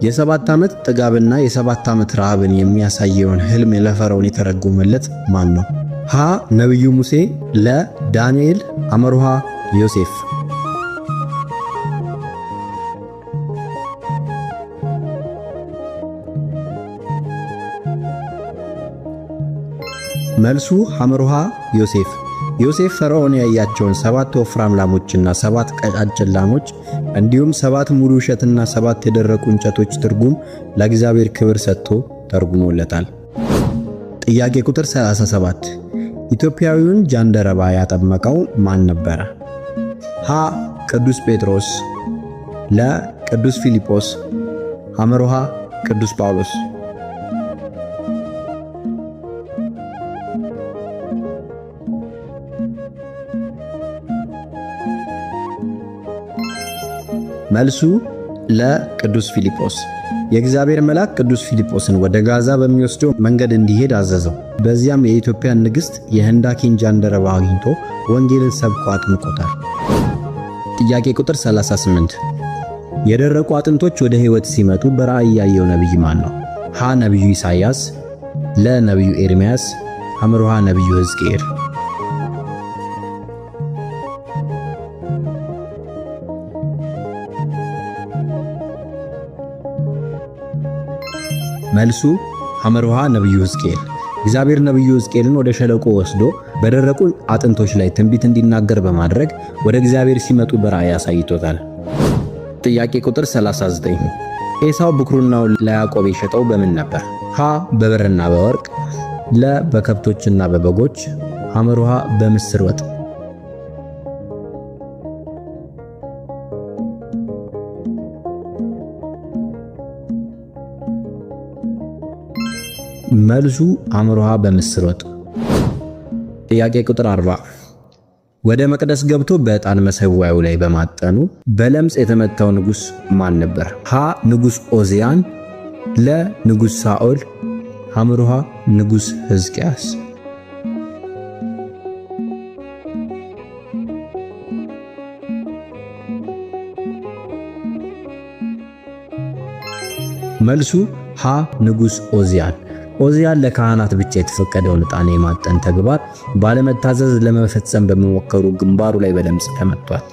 የ7 ዓመት ጥጋብና የ7 ዓመት ረሃብን የሚያሳየውን ህልም ለፈርዖን የተረጎመለት ማን ነው? ሀ ነብዩ ሙሴ፣ ለ ዳንኤል፣ አመሩሃ ዮሴፍ። መልሱ አመሩሃ ዮሴፍ። ዮሴፍ ፈርዖን ያያቸውን 7 ወፍራም ላሞችና 7 ቀጫጭን ላሞች እንዲሁም 7 ሙሉ እሸትና 7 የደረቁ እንጨቶች ትርጉም ለእግዚአብሔር ክብር ሰጥቶ ተርጉሞለታል። ጥያቄ ቁጥር 37 ኢትዮጵያዊውን ጃንደረባ ያጠመቀው ማን ነበረ? ሀ ቅዱስ ጴጥሮስ፣ ለ ቅዱስ ፊልጶስ፣ አመሩሃ ቅዱስ ጳውሎስ። መልሱ ለቅዱስ ፊልጶስ። የእግዚአብሔር መልአክ ቅዱስ ፊልጶስን ወደ ጋዛ በሚወስደው መንገድ እንዲሄድ አዘዘው። በዚያም የኢትዮጵያን ንግሥት የህንዳኪን ጃንደረባ አግኝቶ ወንጌልን ሰብኮ አጥምቆታል። ጥያቄ ቁጥር 38 የደረቁ አጥንቶች ወደ ሕይወት ሲመጡ በራእይ ያየው ነቢይ ማን ነው? ሀ ነቢዩ ኢሳይያስ፣ ለ ነቢዩ ኤርምያስ፣ አመሩሃ ነቢዩ ሕዝቅኤል። መልሱ አመሩሃ ነቢዩ ሕዝቅኤል። እግዚአብሔር ነቢዩ ሕዝቅኤልን ወደ ሸለቆ ወስዶ በደረቁ አጥንቶች ላይ ትንቢት እንዲናገር በማድረግ ወደ እግዚአብሔር ሲመጡ በራእይ አሳይቶታል። ጥያቄ ቁጥር 39 ኤሳው ብኩርናውን ለያዕቆብ የሸጠው በምን ነበር? ሀ በብርና በወርቅ፣ ለ በከብቶችና በበጎች፣ አመሩሃ በምስር ወጥ። መልሱ አመሩሃ በምስር ወጥ። ጥያቄ ቁጥር 40 ወደ መቅደስ ገብቶ በዕጣን መሠዊያው ላይ በማጠኑ በለምጽ የተመታው ንጉሥ ማን ነበር? ሀ ንጉሥ ዖዝያን፣ ለ ንጉሥ ሳኦል፣ አመሩሃ ንጉሥ ሕዝቅያስ። መልሱ ሀ ንጉሥ ዖዝያን። ዖዝያን ለካህናት ብቻ የተፈቀደውን ዕጣን የማጠን ተግባር ባለመታዘዝ ለመፈጸም በመሞከሩ ግንባሩ ላይ በለምጽ ተመቷል።